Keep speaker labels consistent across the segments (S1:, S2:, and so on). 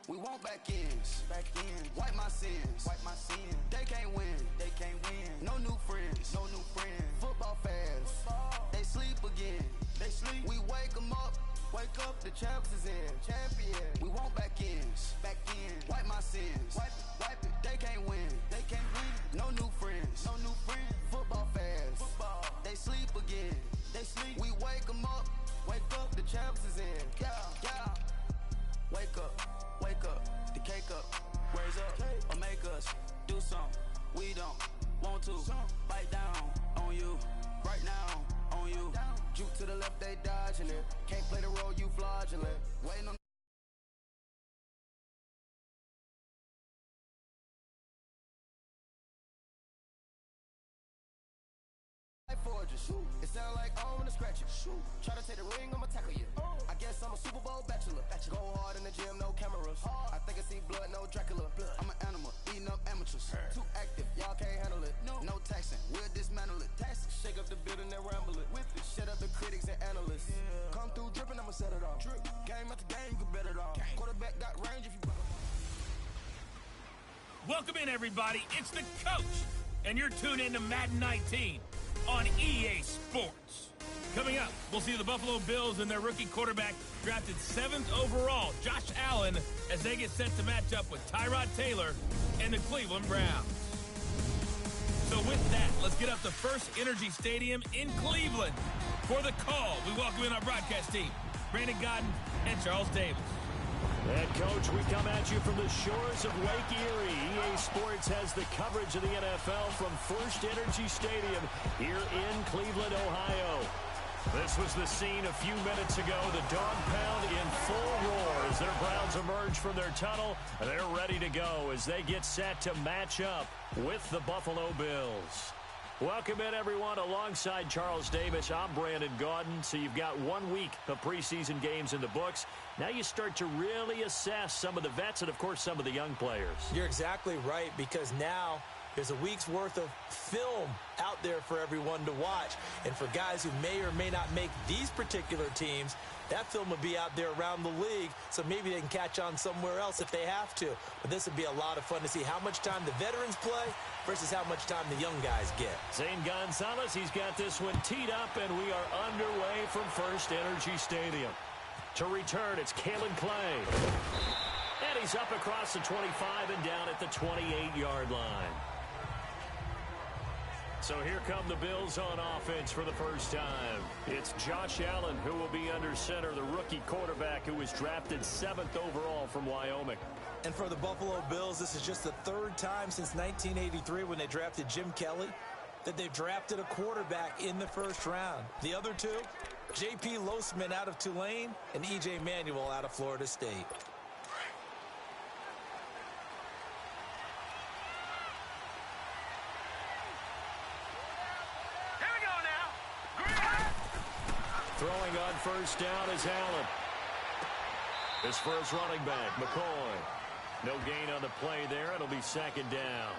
S1: We want back ends. Wipe my sins. They can't win. No new friends. Football fans. They sleep again. We wake them up. The champs is in. We want back ends. Wipe my sins. Wipe it. They can't win. No new friends. Football fans. They sleep again. We wake them up. The champs is in. Yeah. Wake up. The cake up. Raise up. Or make us do something. We don't want to. Bite down on you. Right now on you. Juke to the left, they dodging it. Can't play the role, you fraudulent. Waiting on forges. It sound like I'm gonna scratch it. Try to take the ring, I'ma tackle you. I guess I'm a Super Bowl bachelor. Go hard in the gym, no cameras. I think I see blood, no Dracula. I'm an animal, eating up amateurs. Too active, y'all can't handle it. No taxing, we'll dismantle it. Shake up the building and ramble it. Shut up the critics and analysts. Come through dripping, I'ma set it off. Game after game, you can bet it off. Quarterback got range if you.
S2: Welcome in, everybody. It's the coach, and you're tuned in to Madden 19 on EA Sports. Coming up, we'll see the Buffalo Bills and their rookie quarterback drafted 7th overall, Josh Allen, as they get set to match up with Tyrod Taylor and the Cleveland Browns. So with that, let's get up to First Energy Stadium in Cleveland. For the call, we welcome in our broadcast team, Brandon Godden and Charles Davis.
S3: And, Coach, we come at you from the shores of Lake Erie. EA Sports has the coverage of the NFL from First Energy Stadium here in Cleveland, Ohio. This was the scene a few minutes ago. The dog pound in full roar as their Browns emerge from their tunnel. They're ready to go as they get set to match up with the Buffalo Bills. Welcome in, everyone. Alongside Charles Davis, I'm Brandon Gaudin. So you've got 1 week of preseason games in the books. Now you start to really assess some of the vets and, of course, some of the young players.
S4: You're exactly right, because now there's a week's worth of film out there for everyone to watch. And for guys who may or may not make these particular teams, that film will be out there around the league, so maybe they can catch on somewhere else if they have to. But this would be a lot of fun to see how much time the veterans play versus how much time the young guys get.
S3: Zane Gonzalez, he's got this one teed up, and we are underway from First Energy Stadium. To return, it's Kalen Clay. And he's up across the 25 and down at the 28-yard line. So here come the Bills on offense for the first time. It's Josh Allen who will be under center, the rookie quarterback who was drafted 7th overall from Wyoming.
S4: And for the Buffalo Bills, this is just the 3rd time since 1983 when they drafted Jim Kelly that they've drafted a quarterback in the 1st round. The other two, J.P. Losman out of Tulane and E.J. Manuel out of Florida State.
S3: Throwing on first down is Allen. This for his running back, McCoy. No gain on the play there. It'll be 2nd down.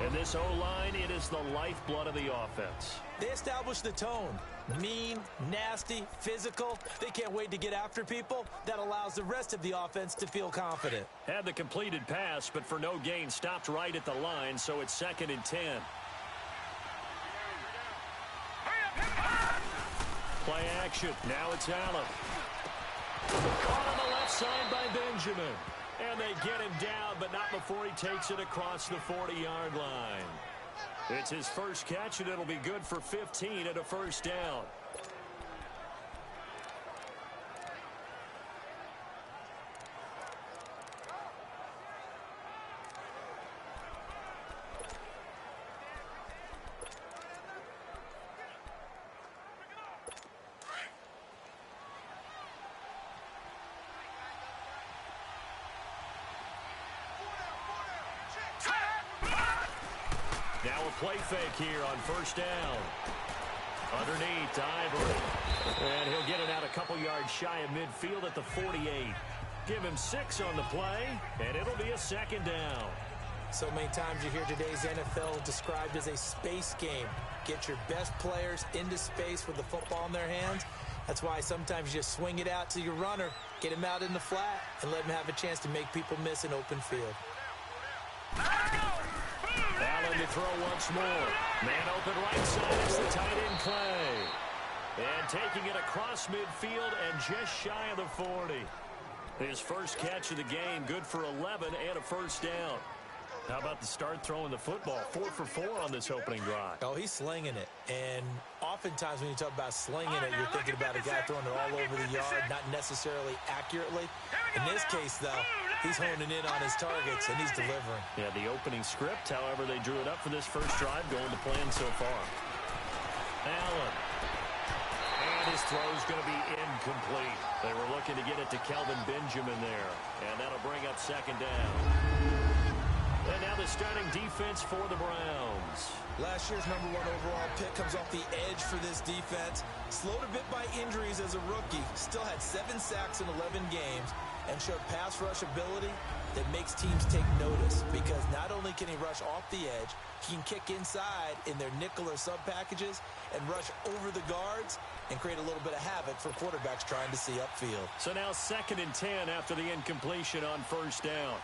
S3: And this O-line, it is the lifeblood of the offense.
S4: They establish the tone. Mean, nasty, physical. They can't wait to get after people. That allows the rest of the offense to feel confident.
S3: Had the completed pass, but for no gain, stopped right at the line, so it's 2nd and 10. Play action. Now it's Allen. Caught on the left side by Benjamin. And they get him down, but not before he takes it across the 40-yard line. It's his first catch, and it'll be good for 15 and a 1st down. Now a play fake here on 1st down. Underneath to Ivory. And he'll get it out a couple yards shy of midfield at the 48. Give him 6 on the play, and it'll be a 2nd down.
S4: So many times you hear today's NFL described as a space game. Get your best players into space with the football in their hands. That's why sometimes you just swing it out to your runner, get him out in the flat, and let him have a chance to make people miss an open field.
S3: Allen to throw once more. Man open right side. It's the tight end Clay. And taking it across midfield and just shy of the 40. His first catch of the game, good for 11 and a first down. How about the start throwing the football? 4 for 4 on this opening drive.
S4: Oh, he's slinging it. And oftentimes when you talk about slinging it, you're thinking about a guy throwing it all over the yard, not necessarily accurately. In this case, though, he's honing in on his targets, and he's delivering.
S3: Yeah, the opening script, however, they drew it up for this first drive, going to plan so far. Allen. And his throw's going to be incomplete. They were looking to get it to Kelvin Benjamin there. And that'll bring up second down. And now the starting defense for the Browns.
S4: Last year's #1 overall pick comes off the edge for this defense. Slowed a bit by injuries as a rookie. Still had 7 sacks in 11 games and showed pass rush ability that makes teams take notice because not only can he rush off the edge, he can kick inside in their nickel or sub packages and rush over the guards and create a little bit of havoc for quarterbacks trying to see upfield.
S3: So now 2nd and 10 after the incompletion on first down.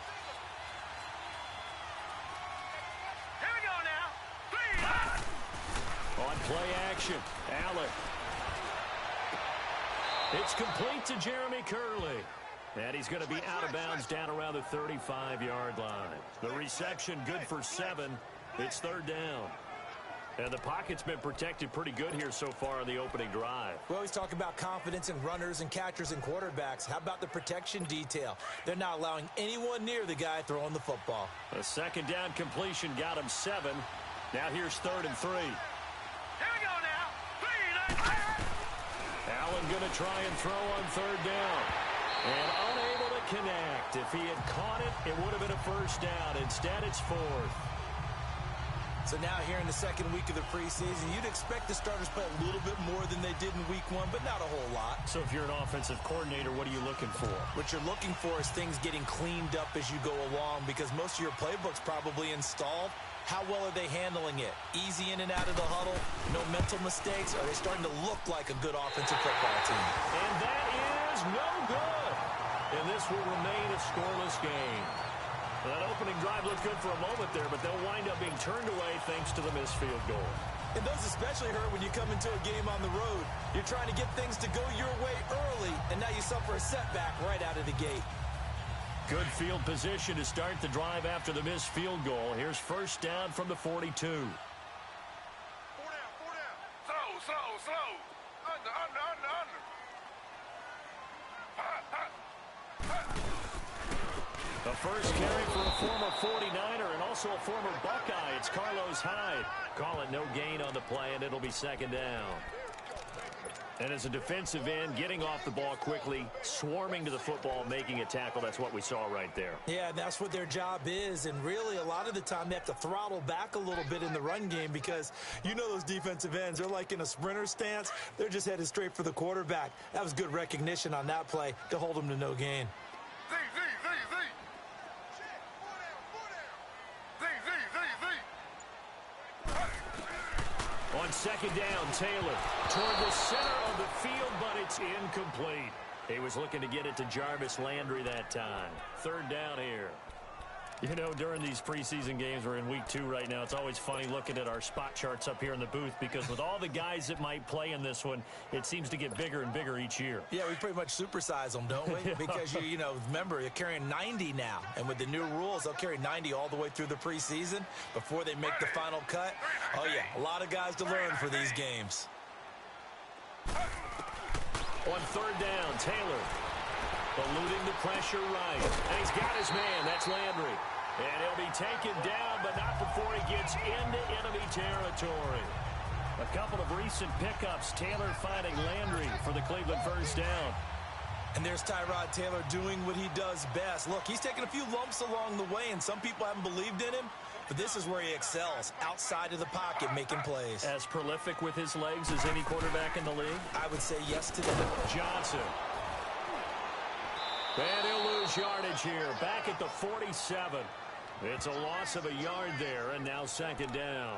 S3: On play action, Allen. It's complete to Jeremy Curley. And he's going to be out of bounds down around the 35-yard line. The reception good for 7. It's 3rd down. And the pocket's been protected pretty good here so far on the opening drive.
S4: We always talk about confidence in runners and catchers and quarterbacks. How about the protection detail? They're not allowing anyone near the guy throwing the football.
S3: A 2nd down completion got him 7. Now here's 3rd and 3. Allen going to try and throw on 3rd down. And unable to connect. If he had caught it, it would have been a first down. Instead, it's 4th.
S4: So now here in the 2nd week of the preseason, you'd expect the starters play a little bit more than they did in week 1, but not a whole lot.
S3: So if you're an offensive coordinator, what are you looking for?
S4: What you're looking for is things getting cleaned up as you go along because most of your playbook's probably installed. How well are they handling it? Easy in and out of the huddle? No mental mistakes? Are they starting to look like a good offensive football team?
S3: And that is no good. And this will remain a scoreless game. That opening drive looked good for a moment there, but they'll wind up being turned away thanks to the missed field goal.
S4: And those especially hurt when you come into a game on the road. You're trying to get things to go your way early, and now you suffer a setback right out of the gate.
S3: Good field position to start the drive after the missed field goal. Here's first down from the 42.
S5: 4 down. Slow. Under.
S3: The first carry for a former 49er and also a former Buckeye. It's Carlos Hyde. Call it no gain on the play, and it'll be 2nd down. And as a defensive end, getting off the ball quickly, swarming to the football, making a tackle, that's what we saw right there.
S4: Yeah, that's what their job is, and really a lot of the time they have to throttle back a little bit in the run game because you know those defensive ends, they're like in a sprinter stance. They're just headed straight for the quarterback. That was good recognition on that play to hold them to no gain.
S5: Z.
S3: On 2nd down, Taylor toward the center of the field, but it's incomplete. He was looking to get it to Jarvis Landry that time. 3rd down here. You know, during these preseason games, we're in week 2 right now, it's always funny looking at our spot charts up here in the booth because with all the guys that might play in this one, it seems to get bigger and bigger each year.
S4: Yeah, we pretty much supersize them, don't we? Because, you know, remember, you're carrying 90 now. And with the new rules, they'll carry 90 all the way through the preseason before they make the final cut. Oh, yeah, a lot of guys to learn for these games.
S3: On 3rd down, Taylor eluding the pressure right. And he's got his man. That's Landry. And he'll be taken down, but not before he gets into enemy territory. A couple of recent pickups. Taylor finding Landry for the Cleveland first down.
S4: And there's Tyrod Taylor doing what he does best. Look, he's taken a few lumps along the way, and some people haven't believed in him. But this is where he excels, outside of the pocket, making plays.
S3: As prolific with his legs as any quarterback in the league?
S4: I would say yes to that.
S3: Johnson. And he'll lose yardage here. Back at the 47. It's a loss of a yard there, and now second down.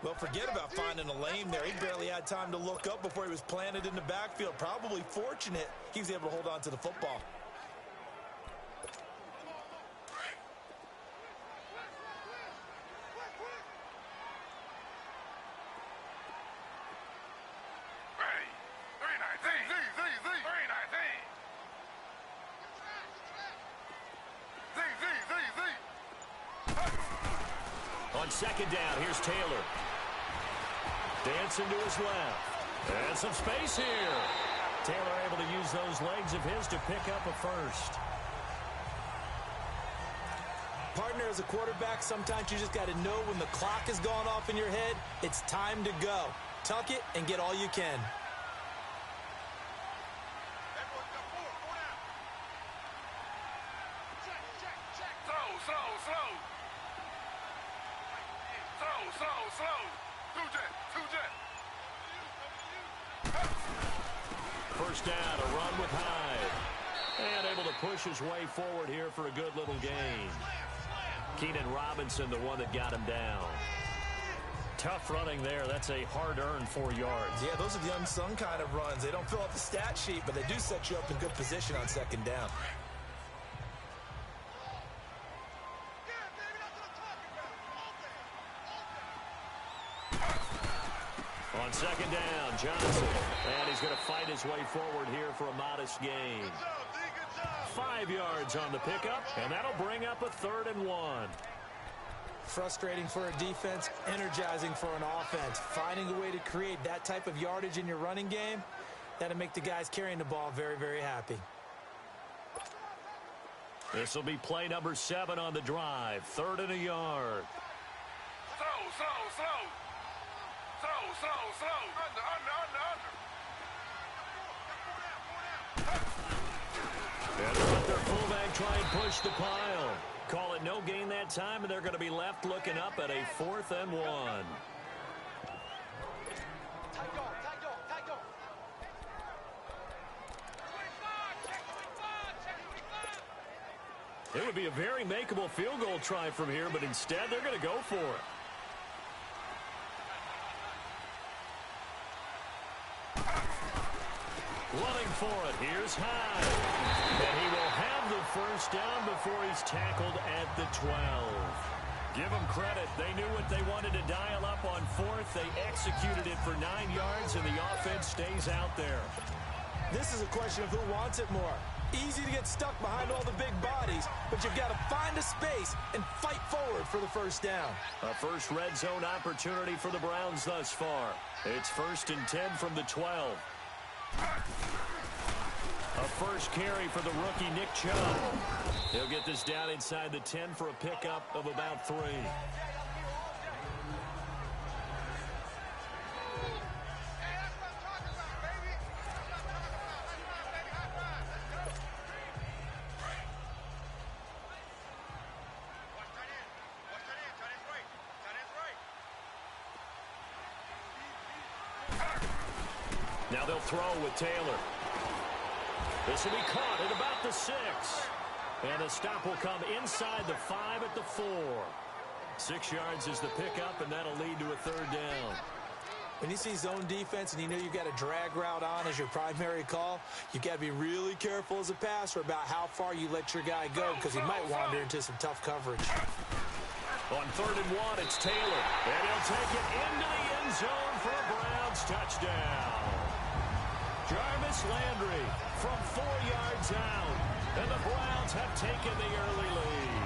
S4: Well, forget about finding a lane there. He barely had time to look up before he was planted in the backfield. Probably fortunate he was able to hold on to the football.
S3: On second down, here's Taylor. Dancing to his left. And some space here. Taylor able to use those legs of his to pick up a first.
S4: Partner, as a quarterback, sometimes you just got to know when the clock has gone off in your head, it's time to go. Tuck it and get all you can.
S3: First down, a run with Hyde. And able to push his way forward here for a good little gain. Keenan Robinson, the one that got him down. Tough running there. That's a hard-earned 4 yards.
S4: Yeah, those are the unsung kind of runs. They don't fill out the stat sheet, but they do set you up in good position on second down.
S3: On second down, Johnson. And he's going to fight his way forward here for a modest gain. 5 yards on the pickup, and that'll bring up a 3rd and 1.
S4: Frustrating for a defense, energizing for an offense. Finding a way to create that type of yardage in your running game, that'll make the guys carrying the ball very, very happy.
S3: This will be play number 7 on the drive. 3rd and a yard. And they'll let their fullback try and push the pile. Call it no gain that time, and they're going to be left looking up at a 4th and 1. It would be a very makeable field goal try from here, but instead they're going to go for it. Running for it. Here's Hyde. And he will have the first down before he's tackled at the 12. Give them credit. They knew what they wanted to dial up on 4th. They executed it for 9 yards, and the offense stays out there.
S4: This is a question of who wants it more. Easy to get stuck behind all the big bodies, but you've got to find a space and fight forward for the first down.
S3: A first red zone opportunity for the Browns thus far. It's 1st and 10 from the 12. A first carry for the rookie Nick Chubb. He'll get this down inside the 10 for a pickup of about 3. Now they'll throw with Taylor. This will be caught at about the 6. And the stop will come inside the 5 at the 4. 6 yards is the pickup, and that'll lead to a 3rd down.
S4: When you see zone defense and you know you've got a drag route on as your primary call, you've got to be really careful as a passer about how far you let your guy go, because he might wander into some tough coverage.
S3: On 3rd and 1, it's Taylor. And he'll take it into the end zone for a Browns touchdown. Jarvis Landry from 4 yards out. And the Browns have taken the early lead.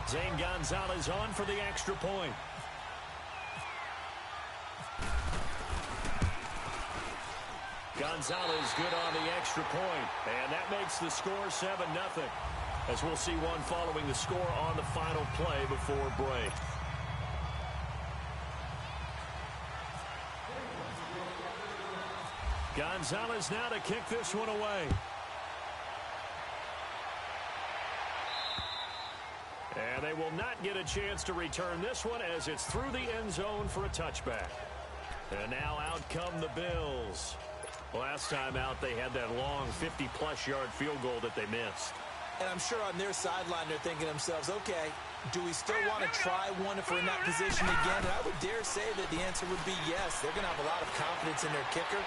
S3: Zane Gonzalez on for the extra point. Gonzalez good on the extra point. And that makes the score 7-0. As we'll see one following the score on the final play before break. Gonzalez now to kick this one away. And they will not get a chance to return this one as it's through the end zone for a touchback. And now out come the Bills. Last time out, they had that long 50-plus yard field goal that they missed.
S4: And I'm sure on their sideline they're thinking to themselves, okay, do we still want to try one if we're in that position again? And I would dare say that the answer would be yes. They're going to have a lot of confidence in their kicker.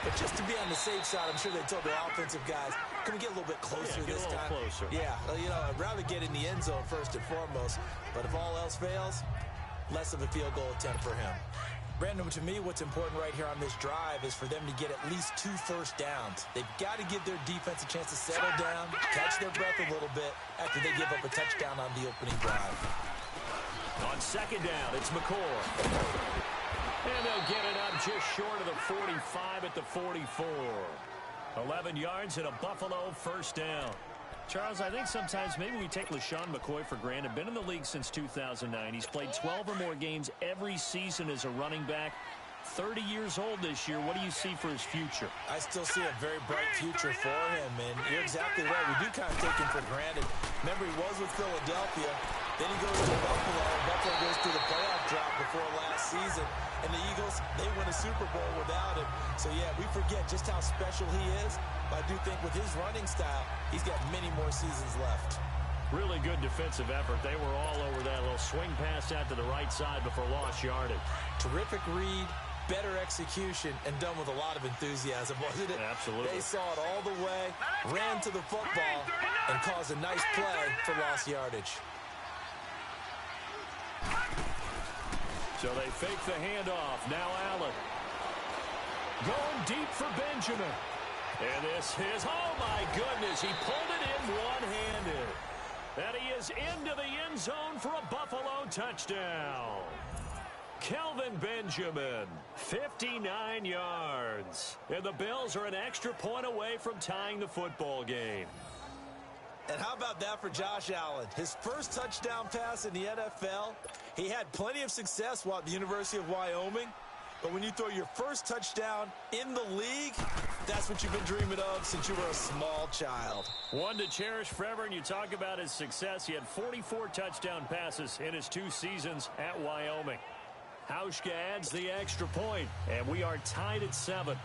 S4: But just to be on the safe side, I'm sure they told their offensive guys, can we get a little bit closer this time?
S3: Closer.
S4: Yeah, you know, I'd rather get in the end zone first and foremost. But if all else fails, less of a field goal attempt for him. Brandon, to me, what's important right here on this drive is for them to get at least 2 first downs. They've got to give their defense a chance to settle down, catch their breath a little bit after they give up a touchdown on the opening drive.
S3: On second down, it's McCoy. And they'll get it up just short of the 45 at the 44. 11 yards and a Buffalo first down.
S2: Charles, I think sometimes maybe we take LaShawn McCoy for granted. Been in the league since 2009. He's played 12 or more games every season as a running back. 30 years old this year. What do you see for his future?
S4: I still see a very bright future for him, and you're exactly right. We do kind of take him for granted. Remember, he was with Philadelphia. Then he goes to Buffalo, and Buffalo goes through the playoff drought before last season. And the Eagles, they win a Super Bowl without him. So, yeah, we forget just how special he is. But I do think with his running style, he's got many more seasons left.
S3: Really good defensive effort. They were all over that little swing pass out to the right side before lost yardage.
S4: Terrific read, better execution, and done with a lot of enthusiasm, wasn't it?
S3: Absolutely.
S4: They saw it all the way, ran to the football, and caused a nice play for lost yardage.
S3: So they fake the handoff. Now Allen. Going deep for Benjamin. And this is, oh my goodness, he pulled it in one-handed. And he is into the end zone for a Buffalo touchdown. Kelvin Benjamin, 59 yards. And the Bills are an extra point away from tying the football game.
S4: And how about that for Josh Allen? His first touchdown pass in the NFL. He had plenty of success while at the University of Wyoming. But when you throw your first touchdown in the league, that's what you've been dreaming of since you were a small child.
S3: One to cherish forever, and you talk about his success. He had 44 touchdown passes in his 2 seasons at Wyoming. Hauschka adds the extra point, and we are tied at 7.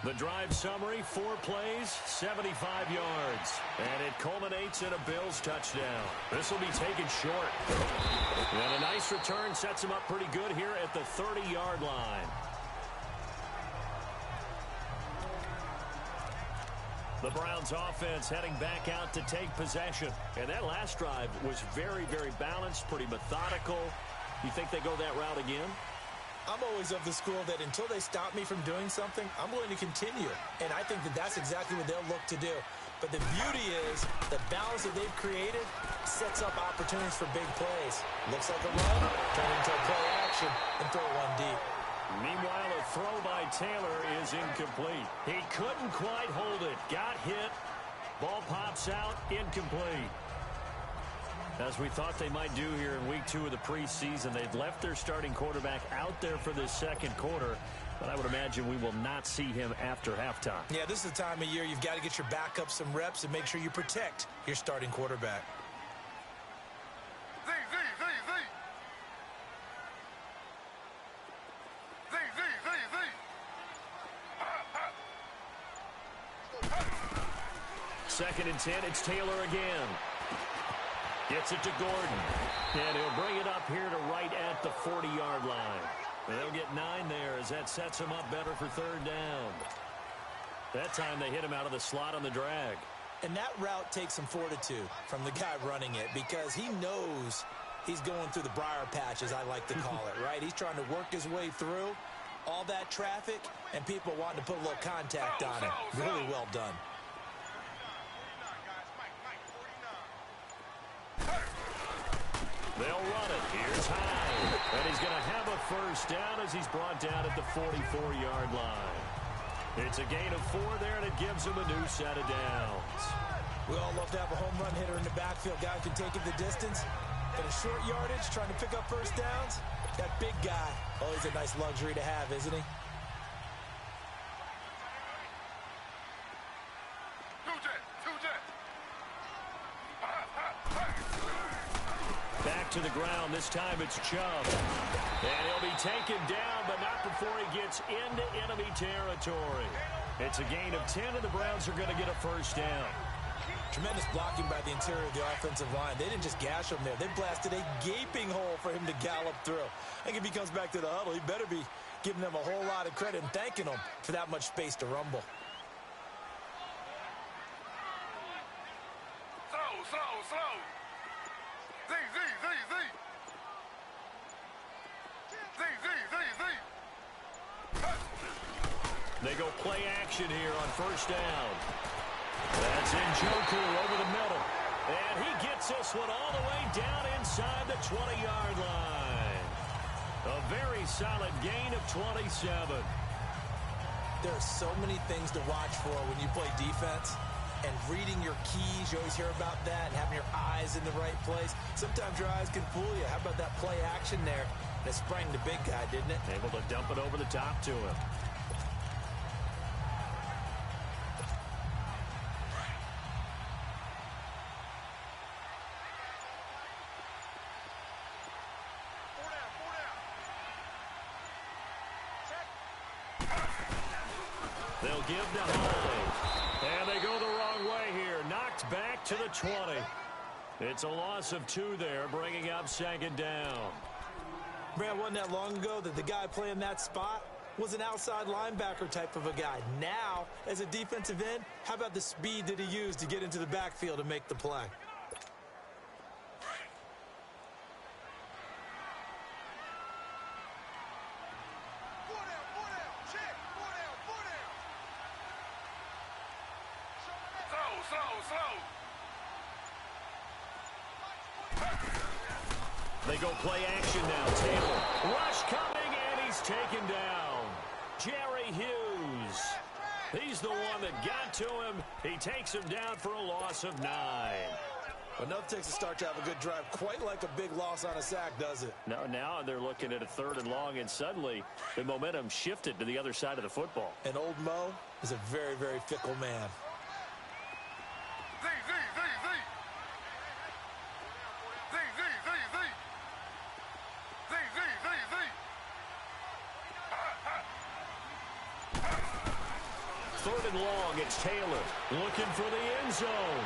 S3: The drive summary, 4 plays, 75 yards. And it culminates in a Bills touchdown. This will be taken short. And a nice return sets him up pretty good here at the 30-yard line. The Browns offense heading back out to take possession. And that last drive was very, very balanced, pretty methodical. You think they go that route again?
S4: I'm always of the school that until they stop me from doing something, I'm going to continue. And I think that that's exactly what they'll look to do. But the beauty is the balance that they've created sets up opportunities for big plays. Looks like a run, turn into a play action, and throw one deep.
S3: Meanwhile, a throw by Taylor is incomplete. He couldn't quite hold it. Got hit. Ball pops out. Incomplete. As we thought they might do here in week 2 of the preseason, they've left their starting quarterback out there for this second quarter, but I would imagine we will not see him after halftime.
S4: Yeah, this is the time of year you've got to get your backup some reps and make sure you protect your starting quarterback.
S3: Second and 10, it's Taylor again. Gets it to Gordon. And he'll bring it up here to right at the 40-yard line. And they'll get 9 there as that sets him up better for third down. That time they hit him out of the slot on the drag.
S4: And that route takes some fortitude from the guy running it because he knows he's going through the briar patch, as I like to call it, right? He's trying to work his way through all that traffic and people wanting to put a little contact on him. Really well done.
S3: They'll run it. Here's Hyde. And he's going to have a first down as he's brought down at the 44-yard line. It's a gain of 4 there, and it gives him a new set of downs.
S4: We all love to have a home run hitter in the backfield. Guy who can take it the distance. In a short yardage, trying to pick up first downs. That big guy, always a nice luxury to have, isn't he?
S3: Back to the ground. This time it's Chubb. And he'll be taken down, but not before he gets into enemy territory. It's a gain of 10, and the Browns are going to get a first down.
S4: Tremendous blocking by the interior of the offensive line. They didn't just gash him there. They blasted a gaping hole for him to gallop through. I think if he comes back to the huddle, he better be giving them a whole lot of credit and thanking them for that much space to rumble.
S5: Slow. Z.
S3: They go play action here on first down. That's Njoku over the middle. And he gets this one all the way down inside the 20-yard line. A very solid gain of 27.
S4: There are so many things to watch for when you play defense. And reading your keys, you always hear about that, and having your eyes in the right place. Sometimes your eyes can fool you. How about that play action there? And it sprang the big guy, didn't it?
S3: Able to dump it over the top to him. They'll give to Hyde. And they go the wrong way here. Knocked back to the 20. It's a loss of 2 there, bringing up second down.
S4: Man, wasn't that long ago that the guy playing that spot was an outside linebacker type of a guy. Now, as a defensive end, how about the speed that he used to get into the backfield and make the play?
S3: They go play action now. Taylor. Rush coming, and he's taken down. Jerry Hughes. He's the one that got to him. He takes him down for a loss of 9.
S4: Enough takes a start to have a good drive. Quite like a big loss on a sack, does it?
S3: No, now they're looking at a 3rd and long, and suddenly the momentum shifted to the other side of the football.
S4: And old Mo is a very, very fickle man.
S3: Third and long, it's Taylor looking for the end zone.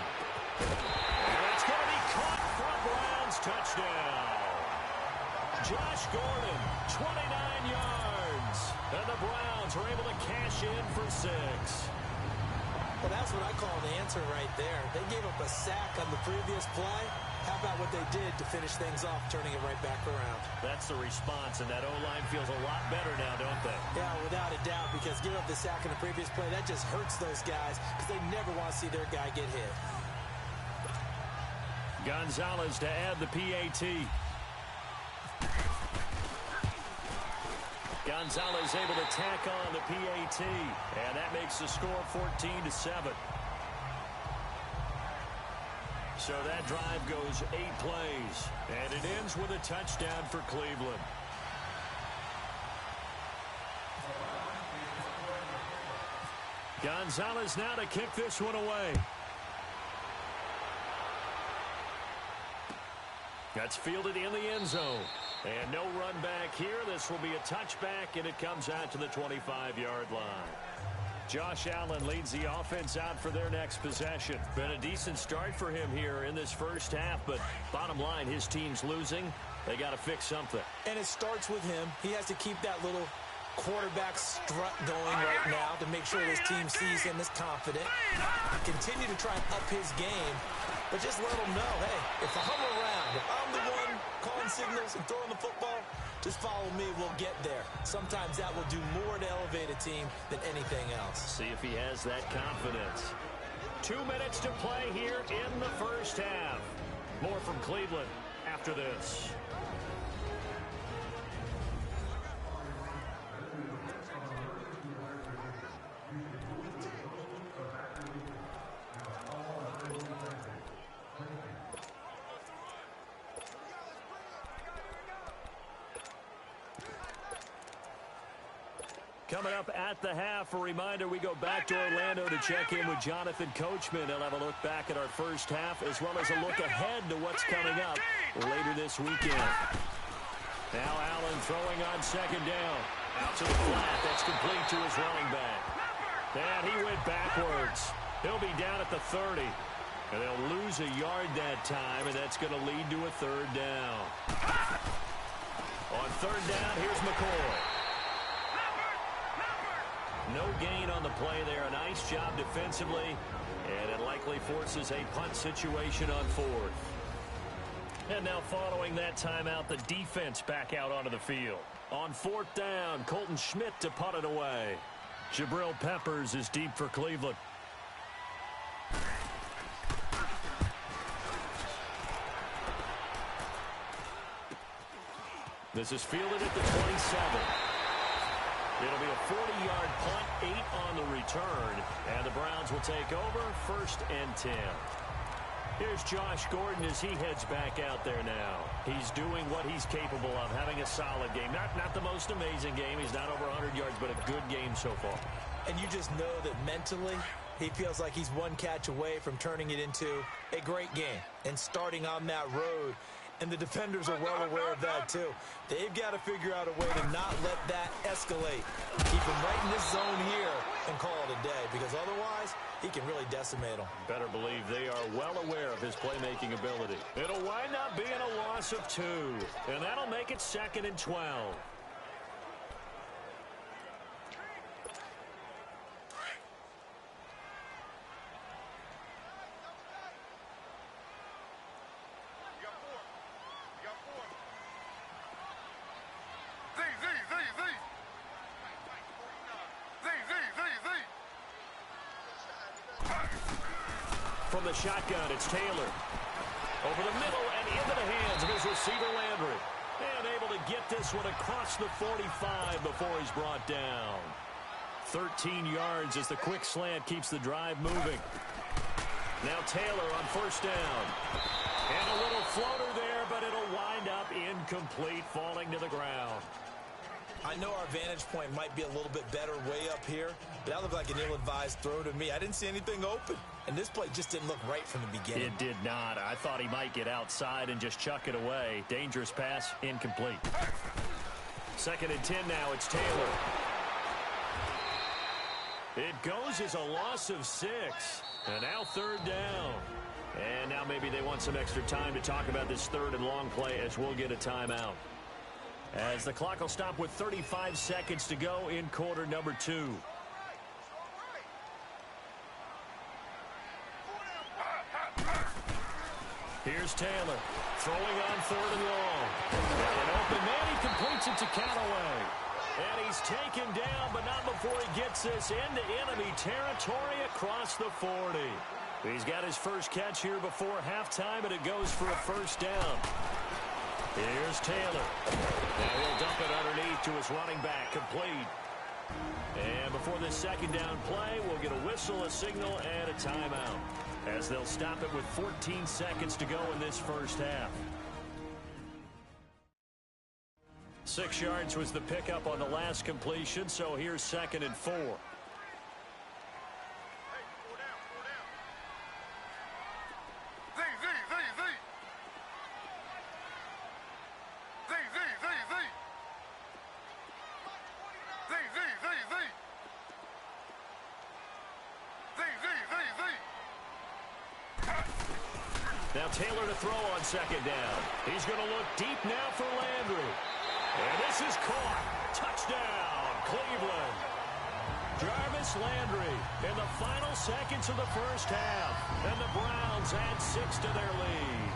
S3: And it's going to be caught for a Browns touchdown. Josh Gordon, 29 yards. And the Browns are able to cash in for 6.
S4: Well, that's what I call an answer right there. They gave up a sack on the previous play. How about what they did to finish things off, turning it right back around?
S3: That's the response, and that O-line feels a lot better now, don't they?
S4: Yeah, without a doubt, because giving up the sack in the previous play, that just hurts those guys because they never want to see their guy get hit.
S3: Gonzalez to add the PAT. Gonzalez able to tack on the PAT, and that makes the score 14-7. So that drive goes 8 plays, and it ends with a touchdown for Cleveland. Gonzalez now to kick this one away. That's fielded in the end zone. And no run back here. This will be a touchback, and it comes out to the 25-yard line. Josh Allen leads the offense out for their next possession. Been a decent start for him here in this first half, but bottom line, his team's losing. They got to fix something.
S4: And it starts with him. He has to keep that little quarterback strut going right now to make sure his team sees him as confident. Continue to try and up his game, but just let him know, hey, if I'm around, if I'm the one calling signals and throwing the football, just follow me, we'll get there. Sometimes that will do more to elevate a team than anything else.
S3: See if he has that confidence. 2 minutes to play here in the first half. More from Cleveland after this. Coming up at the half, a reminder, we go back to Orlando to check in with Jonathan Coachman. He'll have a look back at our first half as well as a look ahead to what's coming up later this weekend. Now Allen throwing on second down. Out to the flat. That's complete to his running back. And he went backwards. He'll be down at the 30. And they'll lose a yard that time, and that's going to lead to a third down. On third down, here's McCoy. No gain on the play there. A nice job defensively, and it likely forces a punt situation on fourth. And now following that timeout, the defense back out onto the field. On fourth down, Colton Schmidt to punt it away. Jabril Peppers is deep for Cleveland. This is fielded at the 27. It'll be a 40-yard punt, 8 on the return, and the Browns will take over, 1st and 10. Here's Josh Gordon as he heads back out there now. He's doing what he's capable of, having a solid game. Not the most amazing game. He's not over 100 yards, but a good game so far.
S4: And you just know that mentally, he feels like he's one catch away from turning it into a great game and starting on that road. And the defenders are well aware of that, too. They've got to figure out a way to not let that escalate. Keep him right in this zone here and call it a day, because otherwise, he can really decimate them.
S3: Better believe they are well aware of his playmaking ability. It'll wind up being a loss of 2, and that'll make it 2nd and 12. From the shotgun, it's Taylor. Over the middle and into the hands of his receiver, Landry. And able to get this one across the 45 before he's brought down. 13 yards as the quick slant keeps the drive moving. Now Taylor on first down. And a little floater there, but it'll wind up incomplete, falling to the ground.
S4: I know our vantage point might be a little bit better way up here, but that looked like an ill-advised throw to me. I didn't see anything open, and this play just didn't look right from the beginning.
S3: It did not. I thought he might get outside and just chuck it away. Dangerous pass, incomplete. 2nd and 10 now. It's Taylor. It goes as a loss of 6, and now third down. And now maybe they want some extra time to talk about this third and long play as we'll get a timeout. As the clock will stop with 35 seconds to go in quarter number 2. Here's Taylor throwing on third and long. And an open man, he completes it to Callaway. And he's taken down, but not before he gets this into enemy territory across the 40. He's got his first catch here before halftime, and it goes for a first down. Here's Taylor. Now he'll dump it underneath to his running back, complete. And before this second down play, we'll get a whistle, a signal, and a timeout, as they'll stop it with 14 seconds to go in this first half. 6 yards was the pickup on the last completion, so here's 2nd and 4. Now Taylor to throw on second down. He's going to look deep now for Landry. And this is caught. Touchdown, Cleveland. Jarvis Landry in the final seconds of the first half. And the Browns add 6 to their lead.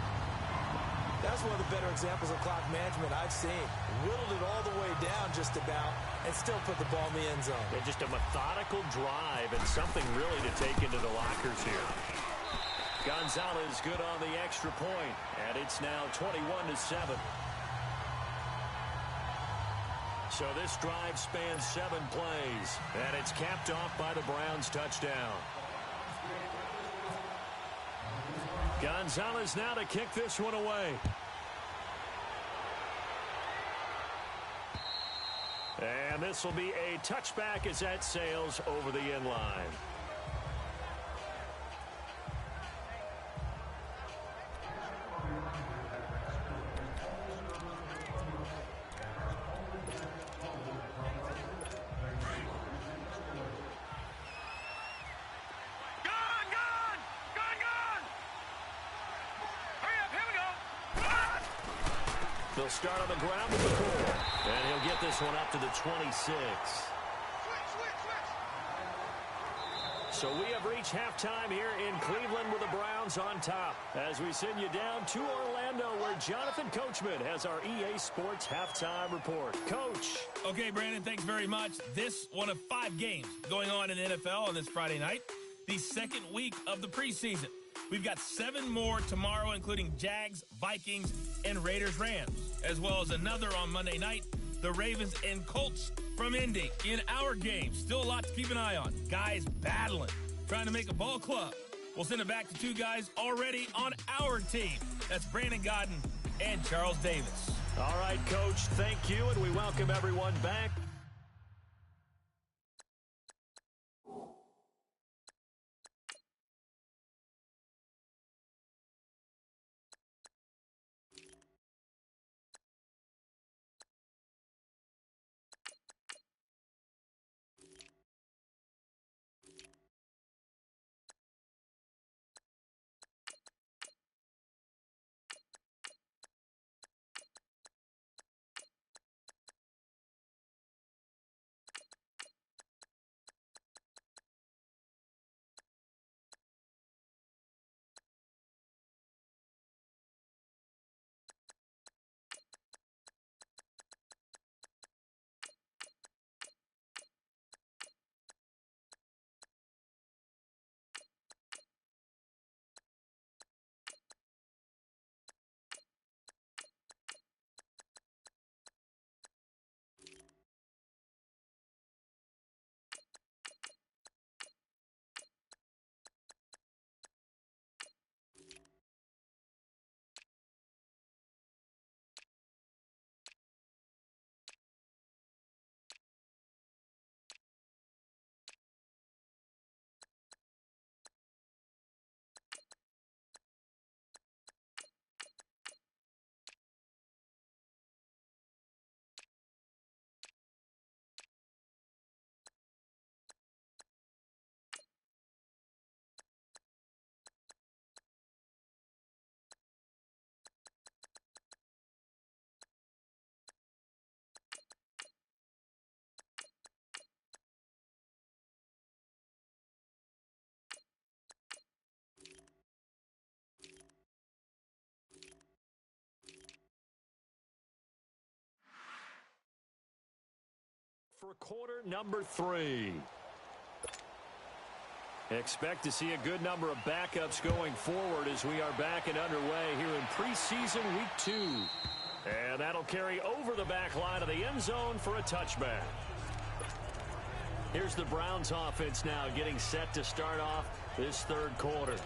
S4: That's one of the better examples of clock management I've seen. Whittled it all the way down just about and still put the ball in the end zone.
S3: And just a methodical drive and something really to take into the lockers here. Gonzalez good on the extra point, and it's now 21-7. So this drive spans 7 plays, and it's capped off by the Browns touchdown. Gonzalez now to kick this one away. And this will be a touchback as that sails over the end line. They'll start on the ground with the ball. And he'll get this one up to the 26. So we have reached halftime here in Cleveland with the Browns on top. As we send you down to Orlando, where Jonathan Coachman has our EA Sports halftime report. Coach.
S2: Okay, Brandon, thanks very much. This one of 5 games going on in the NFL on this Friday night, the second week of the preseason. We've got 7 more tomorrow, including Jags, Vikings, and Raiders-Rams, as well as another on Monday night, the Ravens and Colts from Indy. In our game, still a lot to keep an eye on. Guys battling, trying to make a ball club. We'll send it back to 2 guys already on our team. That's Brandon Godden and Charles Davis.
S3: All right, Coach, thank you, and we welcome everyone back. For quarter number 3. Expect to see a good number of backups going forward as we are back and underway here in preseason week 2. And that'll carry over the back line of the end zone for a touchback. Here's the Browns offense now getting set to start off this third quarter.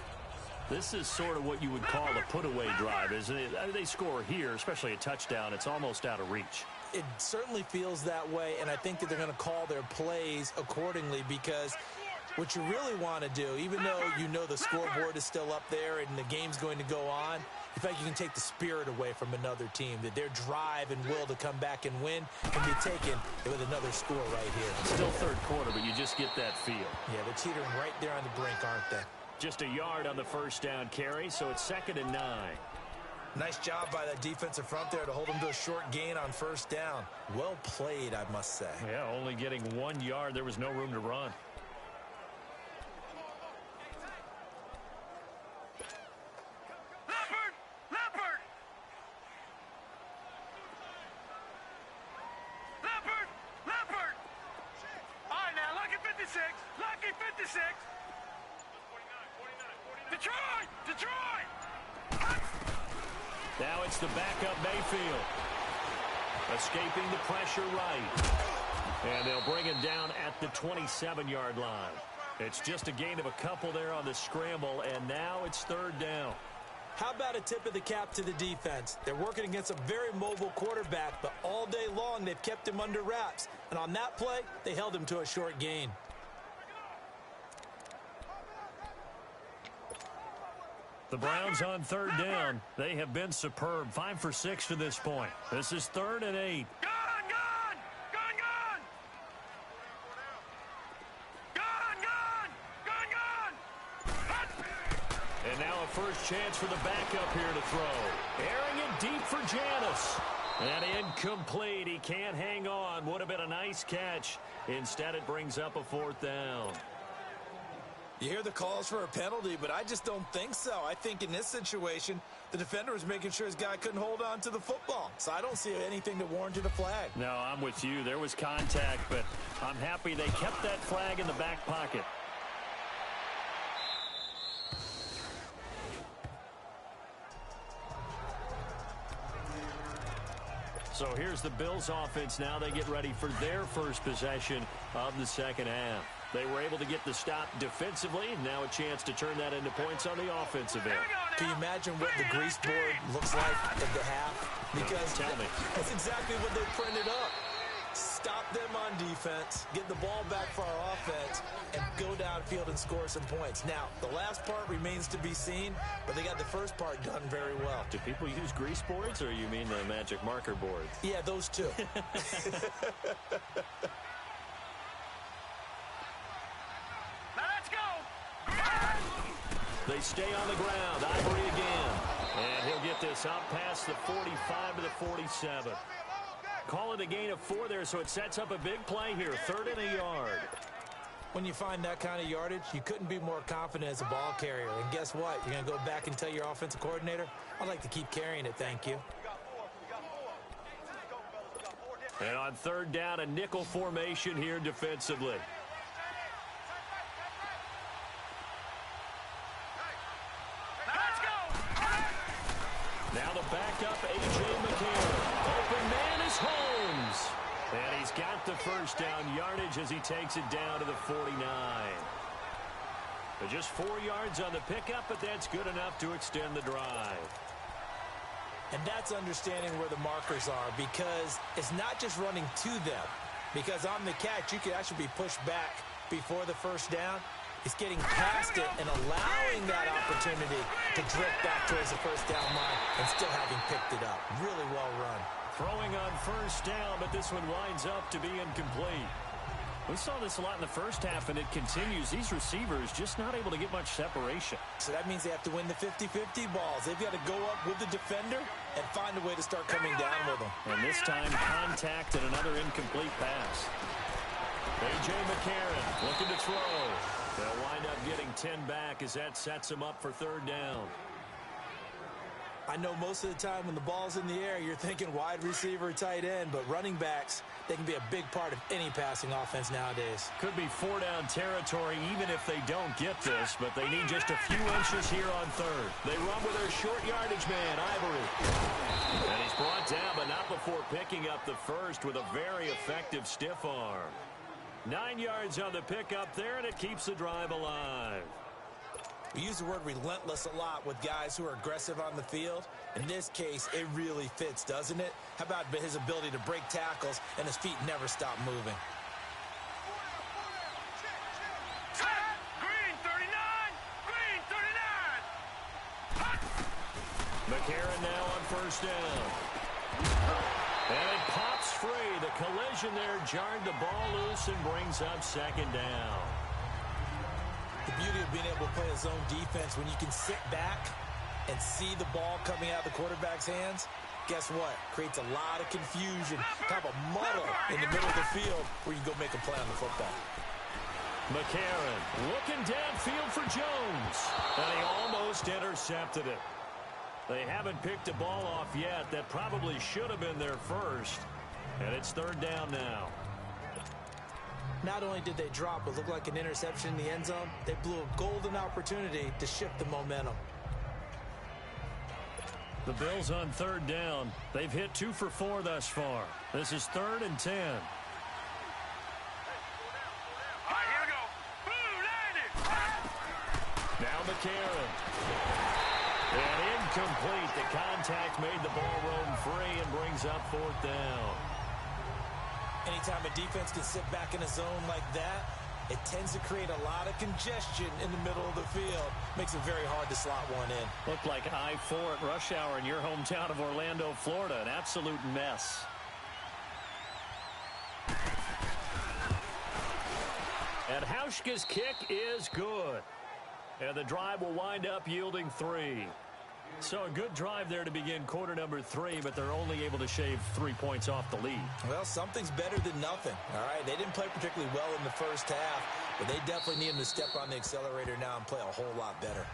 S3: This is sort of what you would call a put-away drive, isn't it? They score here, especially a touchdown. It's almost out of reach.
S4: It certainly feels that way, and I think that they're going to call their plays accordingly, because what you really want to do, even though you know the scoreboard is still up there and the game's going to go on, in fact, you can take the spirit away from another team, that their drive and will to come back and win can be taken with another score right here.
S3: Still third quarter, but you just get that feel.
S4: Yeah, they're teetering right there on the brink, aren't they?
S3: Just a yard on the first down carry, so it's 2nd and 9.
S4: Nice job by that defensive front there to hold them to a short gain on first down. Well played, I must say.
S3: Yeah, only getting 1 yard. There was no room to run.
S5: Leopard! All right, now, lucky 56. Lucky 56. 49. Detroit!
S3: Now it's the backup Mayfield. Escaping the pressure right. And they'll bring him down at the 27-yard line. It's just a gain of a couple there on the scramble, and now it's 3rd down.
S4: How about a tip of the cap to the defense? They're working against a very mobile quarterback, but all day long they've kept him under wraps. And on that play, they held him to a short gain.
S3: The Browns on 3rd down. They have been superb. 5 for 6 to this point. This is 3rd and 8.
S5: Gone!
S3: And now a first chance for the backup here to throw. Airing it deep for Janis. And incomplete. He can't hang on. Would have been a nice catch. Instead, it brings up a 4th down.
S4: You hear the calls for a penalty, but I just don't think so. I think in this situation, the defender was making sure his guy couldn't hold on to the football. So I don't see anything that warranted a flag.
S3: No, I'm with you. There was contact, but I'm happy they kept that flag in the back pocket. So here's the Bills offense now. They get ready for their first possession of the second half. They were able to get the stop defensively. Now a chance to turn that into points on the offensive end.
S4: Can you imagine what the grease board looks like at the half? Because
S3: tell me.
S4: That's exactly what they printed up. Stop them on defense, get the ball back for our offense, and go downfield and score some points. Now, the last part remains to be seen, but they got the first part done very well.
S3: Do people use grease boards, or you mean the magic marker board?
S4: Yeah, those two.
S5: Let's go.
S3: They stay on the ground. Ivory again. And he'll get this up past the 45 to the 47. Call it a gain of 4 there, so it sets up a big play here. 3rd and a yard.
S4: When you find that kind of yardage, you couldn't be more confident as a ball carrier. And guess what? You're going to go back and tell your offensive coordinator, I'd like to keep carrying it, thank you.
S3: And on 3rd down, a nickel formation here defensively. Now the backup, A.J. McCarron. Open man is Holmes. And he's got the first down yardage as he takes it down to the 49. But just 4 yards on the pickup, but that's good enough to extend the drive.
S4: And that's understanding where the markers are, because it's not just running to them. Because on the catch, you could actually be pushed back before the first down. It's getting past it and allowing that opportunity to drift back towards the first down line and still having picked it up. Really well run.
S3: Throwing on first down, but this one winds up to be incomplete. We saw this a lot in the first half, and it continues. These receivers just not able to get much separation.
S4: So that means they have to win the 50-50 balls. They've got to go up with the defender and find a way to start coming down with them.
S3: And this time, contact and another incomplete pass. A.J. McCarron looking to throw. They'll wind up getting 10 back as that sets them up for 3rd down.
S4: I know most of the time when the ball's in the air, you're thinking wide receiver, tight end, but running backs, they can be a big part of any passing offense nowadays.
S3: Could be 4-down territory even if they don't get this, but they need just a few inches here on 3rd. They run with their short yardage man, Ivory. And he's brought down, but not before picking up the first with a very effective stiff arm. 9 yards on the pickup there, and it keeps the drive alive.
S4: We use the word relentless a lot with guys who are aggressive on the field. In this case, it really fits, doesn't it? How about his ability to break tackles and his feet never stop moving?
S5: Green 39! Green 39!
S3: McCarron now on first down. And it pops free. The collision there jarred the ball loose and brings up 2nd down.
S4: The beauty of being able to play a zone defense when you can sit back and see the ball coming out of the quarterback's hands, guess what? Creates a lot of confusion, kind of a muddle in the middle of the field where you go make a play on the football.
S3: McCarron looking downfield for Jones. And he almost intercepted it. They haven't picked a ball off yet. That probably should have been their first. And it's 3rd down now.
S4: Not only did they drop what looked like an interception in the end zone, they blew a golden opportunity to shift the momentum.
S3: The Bills on 3rd down. They've hit 2 for 4 thus far. This is 3rd and 10.
S5: All right, here we go. Boom, landed.
S3: Now McCarron. And incomplete. The contact made the ball roam free and brings up 4th down.
S4: Anytime a defense can sit back in a zone like that, it tends to create a lot of congestion in the middle of the field. Makes it very hard to slot one in.
S3: Looked like I-4 at rush hour in your hometown of Orlando, Florida. An absolute mess. And Hauschka's kick is good. And the drive will wind up yielding 3. So a good drive there to begin quarter number 3, but they're only able to shave 3 points off the lead.
S4: Well, something's better than nothing, all right? They didn't play particularly well in the first half, but they definitely need them to step on the accelerator now and play a whole lot better.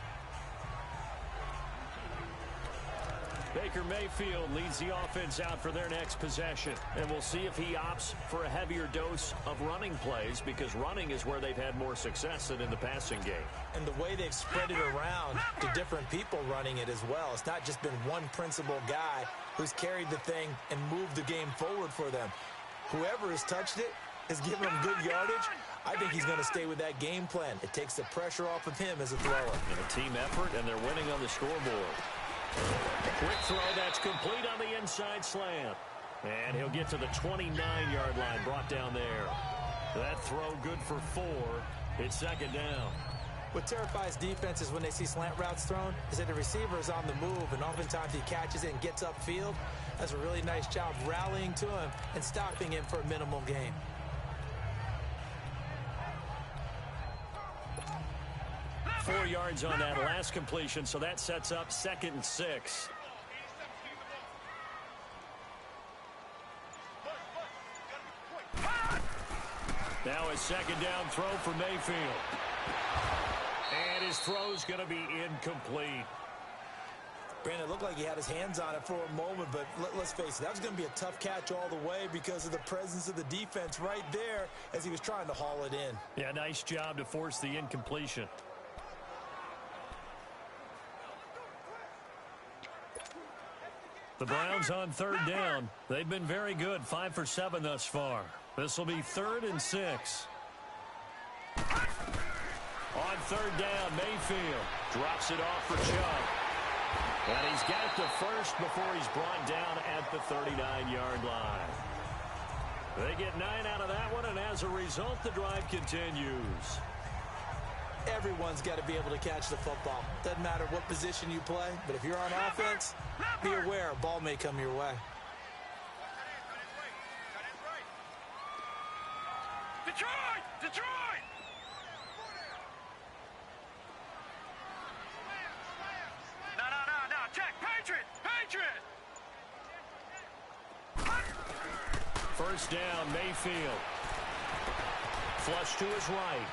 S3: Baker Mayfield leads the offense out for their next possession. And we'll see if he opts for a heavier dose of running plays, because running is where they've had more success than in the passing game.
S4: And the way they've spread it around to different people running it as well. It's not just been one principal guy who's carried the thing and moved the game forward for them. Whoever has touched it has given them good yardage. I think he's going to stay with that game plan. It takes the pressure off of him as a thrower.
S3: And a team effort, and they're winning on the scoreboard. Quick throw, that's complete on the inside slant. And he'll get to the 29-yard line, brought down there. That throw good for 4. It's second down.
S4: What terrifies defenses when they see slant routes thrown is that the receiver is on the move, and oftentimes he catches it and gets upfield. Does a really nice job rallying to him and stopping him for a minimal gain.
S3: Four yards on that last completion, so that sets up 2nd and 6. Now a second down throw for Mayfield. And his throw's going to be incomplete.
S4: Brandon, it looked like he had his hands on it for a moment, but let's face it, that was going to be a tough catch all the way because of the presence of the defense right there as he was trying to haul it in.
S3: Yeah, nice job to force the incompletion. The Browns on 3rd down. They've been very good, 5 for 7 thus far. This will be 3rd and 6. On 3rd down, Mayfield drops it off for Chubb. And he's got the first before he's brought down at the 39-yard line. They get 9 out of that one, and as a result, the drive continues.
S4: Everyone's got to be able to catch the football. Doesn't matter what position you play, but if you're on offense, be aware a ball may come your way.
S5: Detroit! Detroit! No. Check. Patriot! Patriot!
S3: First down, Mayfield. Flush to his right.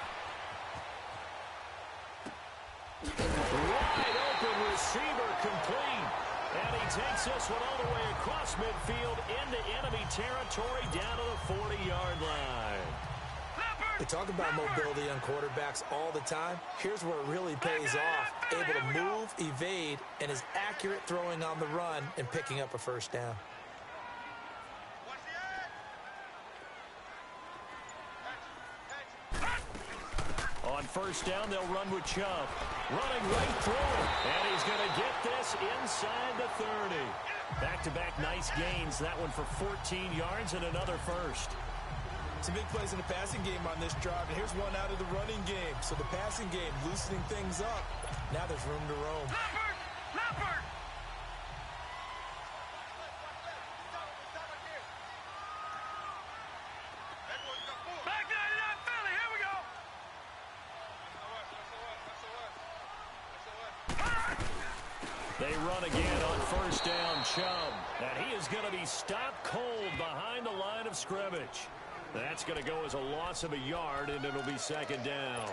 S3: Wide open receiver complete. And he takes this one all the way across midfield into enemy territory down to the 40-yard line.
S4: They talk about mobility on quarterbacks all the time. Here's where it really pays off. Able to move, evade, and is accurate throwing on the run and picking up a first down.
S3: On first down, they'll run with Chubb. Running right through him. And he's going to get this inside the 30. Back-to-back nice gains. That one for 14 yards and another first.
S4: Some big plays in the passing game on this drive, and here's one out of the running game. So the passing game loosening things up. Now there's room to roam.
S5: Leopard! Back 99 Philly, here we go!
S3: They run again on first down, Chubb. And he is going to be stopped cold behind the line of scrimmage. That's going to go as a loss of a yard, and it'll be second down.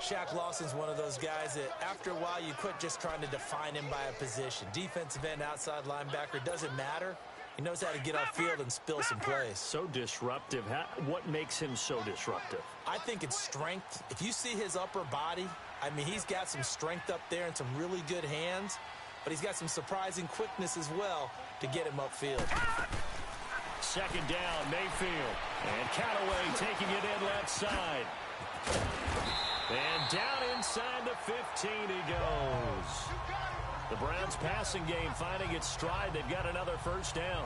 S4: Shaq Lawson's one of those guys that after a while you quit just trying to define him by a position. Defensive end, outside linebacker, doesn't matter. He knows how to get off field and spill some plays.
S3: So disruptive. What makes him so disruptive?
S4: I think it's strength. If you see his upper body, I mean, he's got some strength up there and some really good hands, but he's got some surprising quickness as well to get him upfield.
S3: Second down, Mayfield. And Callaway taking it in left side. And down inside the 15 he goes. The Browns passing game finding its stride. They've got another first down.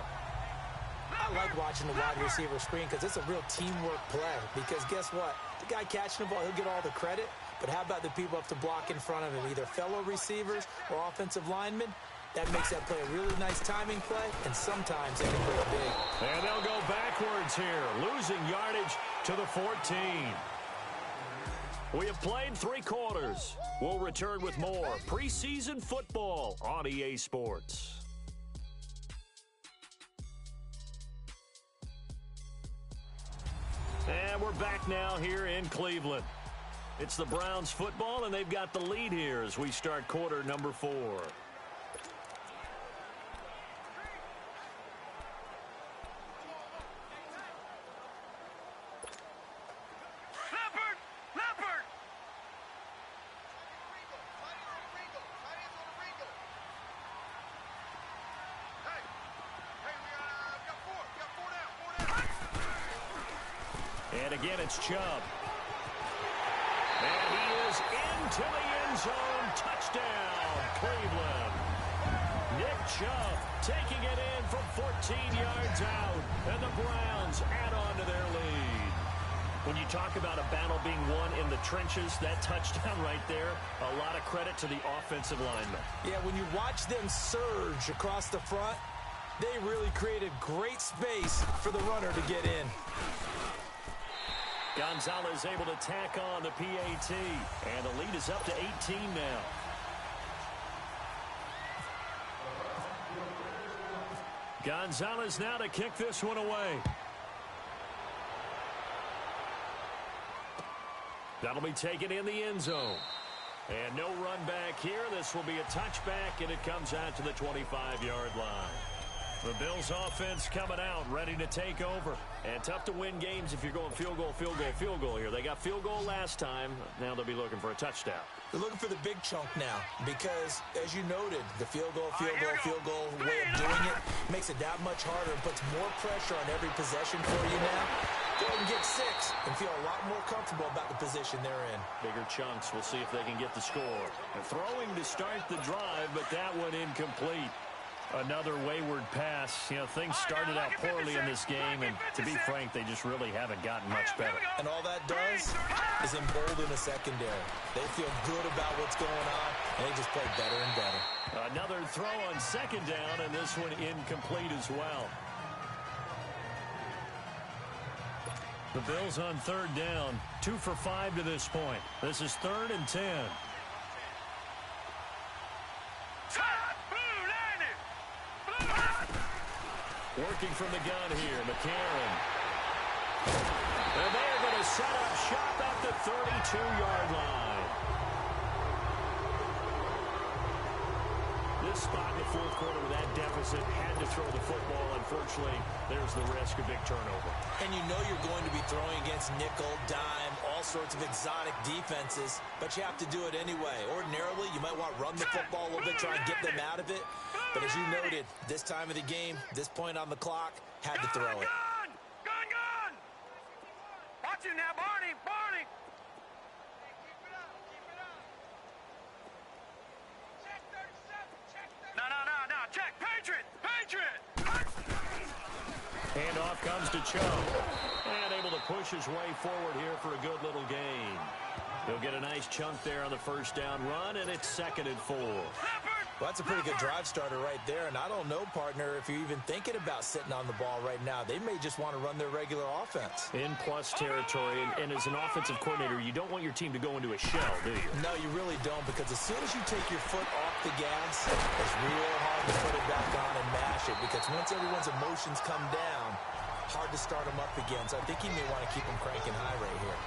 S4: I like watching the wide receiver screen because it's a real teamwork play. Because guess what? The guy catching the ball, he'll get all the credit. But how about the people up to block in front of him, either fellow receivers or offensive linemen? That makes that play a really nice timing play, and sometimes it can break big.
S3: And they'll go backwards here, losing yardage to the 14. We have played 3 quarters. We'll return with more preseason football on EA Sports. And we're back now here in Cleveland. It's the Browns football, and they've got the lead here as we start quarter number 4. And again, it's Chubb. And he is into the end zone. Touchdown, Cleveland. Nick Chubb taking it in from 14 yards out. And the Browns add on to their lead. When you talk about a battle being won in the trenches, that touchdown right there, a lot of credit to the offensive linemen.
S4: Yeah, when you watch them surge across the front, they really created great space for the runner to get in.
S3: Gonzalez able to tack on the PAT, and the lead is up to 18 now. Gonzalez now to kick this one away. That'll be taken in the end zone. And no run back here. This will be a touchback, and it comes out to the 25-yard line. The Bills offense coming out, ready to take over. And tough to win games if you're going field goal, field goal, field goal here. They got field goal last time. Now they'll be looking for a touchdown.
S4: They're looking for the big chunk now because, as you noted, the field goal way of doing it makes it that much harder and puts more pressure on every possession for you now. Go ahead and get 6 and feel a lot more comfortable about the position they're in.
S3: Bigger chunks. We'll see if they can get the score. And throwing to start the drive, but that one incomplete. Another wayward pass. You know, things started out poorly in this game, and to be frank, they just really haven't gotten much better.
S4: And all that does is embolden the secondary. They feel good about what's going on, and they just play better and better.
S3: Another throw on second down, and this one incomplete as well. The Bills on third down, 2 for 5 to this point. This is 3rd and 10. Working from the gun here, McCarron. And they are going to set up shop at the 32-yard line. This spot in the 4th quarter with that deficit had to throw the football. Unfortunately, there's the risk of big turnover.
S4: And you know you're going to be throwing against nickel, dime, all sorts of exotic defenses, but you have to do it anyway. Ordinarily, you might want to run the football a little bit, try and get them out of it. But as you noted, this time of the game, this point on the clock, had to throw it.
S5: Gun! Watch him now, Barney! Check 37, No, check! Patriot!
S3: And off comes to Chubb. And able to push his way forward here for a good little gain. He'll get a nice chunk there on the first down run, and it's 2nd and 4.
S4: Well, that's a pretty good drive starter right there, and I don't know, partner, if you're even thinking about sitting on the ball right now. They may just want to run their regular offense.
S3: In plus territory, and as an offensive coordinator, you don't want your team to go into a shell, do you?
S4: No, you really don't, because as soon as you take your foot off the gas, it's real hard to put it back on and mash it, because once everyone's emotions come down, hard to start them up again. So I think he may want to keep them cranking high right here.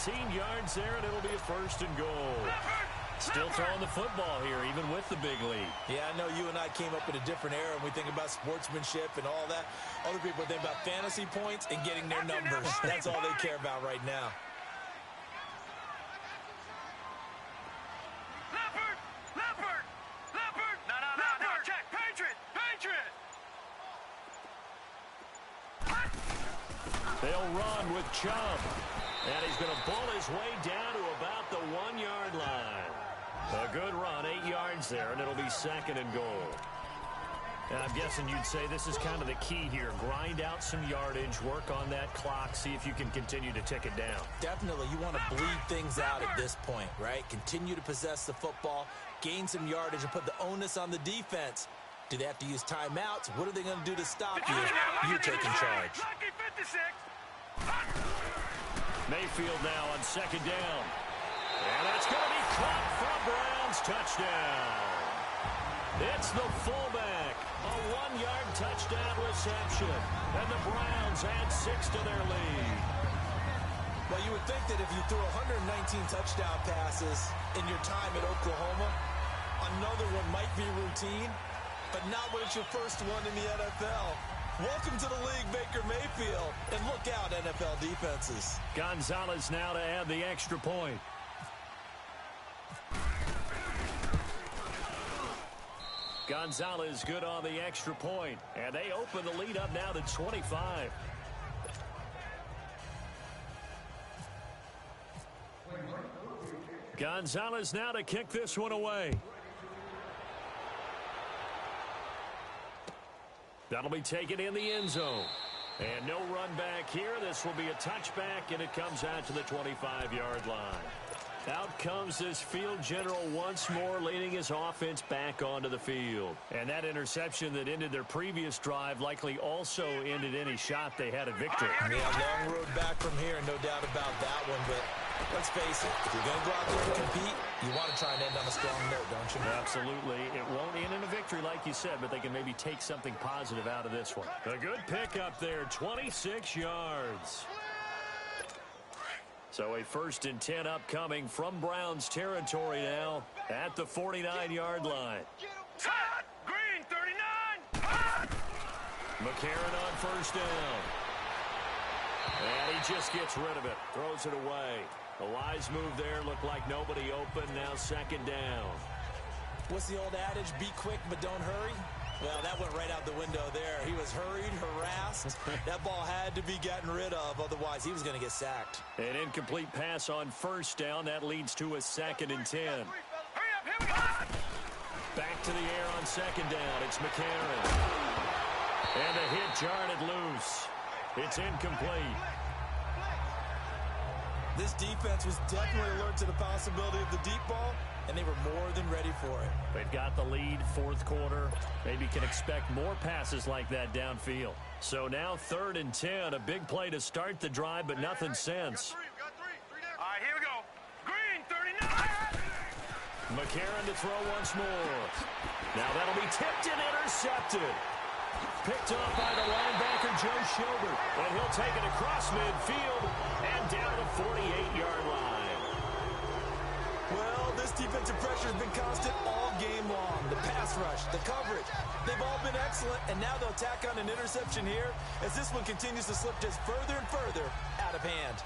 S3: 18 yards there, and it'll be a 1st and goal. Still throwing the football here, even with the big lead.
S4: Yeah, I know you and I came up in a different era, and we think about sportsmanship and all that. Other people think about fantasy points and getting their numbers. That's all they care about right now.
S5: Leopard! No, check! Patriot!
S3: They'll run with Chubb. And he's going to bull his way down to about the 1-yard line. A good run, 8 yards there, and it'll be 2nd and goal. And I'm guessing you'd say this is kind of the key here. Grind out some yardage, work on that clock, see if you can continue to tick it down.
S4: Definitely. You want to bleed things out at this point, right? Continue to possess the football, gain some yardage, and put the onus on the defense. Do they have to use timeouts? What are they going to do to stop you? You're taking charge.
S5: Lucky 56.
S3: Mayfield now on 2nd down. And it's going to be caught for Browns touchdown. It's the fullback. A 1-yard touchdown reception. And the Browns add 6 to their lead.
S4: Well, you would think that if you threw 119 touchdown passes in your time at Oklahoma, another one might be routine, but not when it's your first one in the NFL. Welcome to the league, Baker Mayfield. And look out, NFL defenses.
S3: Gonzalez now to add the extra point. Gonzalez good on the extra point, and they open the lead up now to 25. Gonzalez now to kick this one away. That'll be taken in the end zone. And no run back here. This will be a touchback, and it comes out to the 25-yard line. Out comes this field general once more, leading his offense back onto the field. And that interception that ended their previous drive likely also ended any shot they had at victory.
S4: Yeah, long road back from here, no doubt about that one. But let's face it, if you're going to go out there and compete, you want to try and end on a strong note, don't you?
S3: Absolutely. It won't end in a victory like you said, but they can maybe take something positive out of this one. A good pickup there, 26 yards. So a 1st and 10 upcoming from Browns territory now at the 49-yard line.
S5: Hot! Green, 39! Hot!
S3: McCarron on 1st down. And he just gets rid of it, throws it away. A wise move there, looked like nobody open, now 2nd down.
S4: What's the old adage, be quick but don't hurry? Well, that went right out the window there. He was hurried, harassed. That ball had to be gotten rid of, otherwise he was going to get sacked.
S3: An incomplete pass on 1st down. That leads to a 2nd and 10.
S5: Hurry up, here we go!
S3: Back to the air on 2nd down. It's McCarron. And the hit jarred loose. It's incomplete.
S4: This defense was definitely alert to the possibility of the deep ball, and they were more than ready for it.
S3: They've got the lead, 4th quarter. Maybe can expect more passes like that downfield. So now 3rd and 10, a big play to start the drive, but nothing since.
S5: All right, here we go. Green, 39!
S3: McCarron to throw once more. Now that'll be tipped and intercepted. Picked off by the linebacker, Joe Schobert. And he'll take it across midfield and down the 48-yard line.
S4: Well, this defensive pressure has been constant all game long. The pass rush, the coverage, they've all been excellent, and now they'll tack on an interception here as this one continues to slip just further and further out of hand.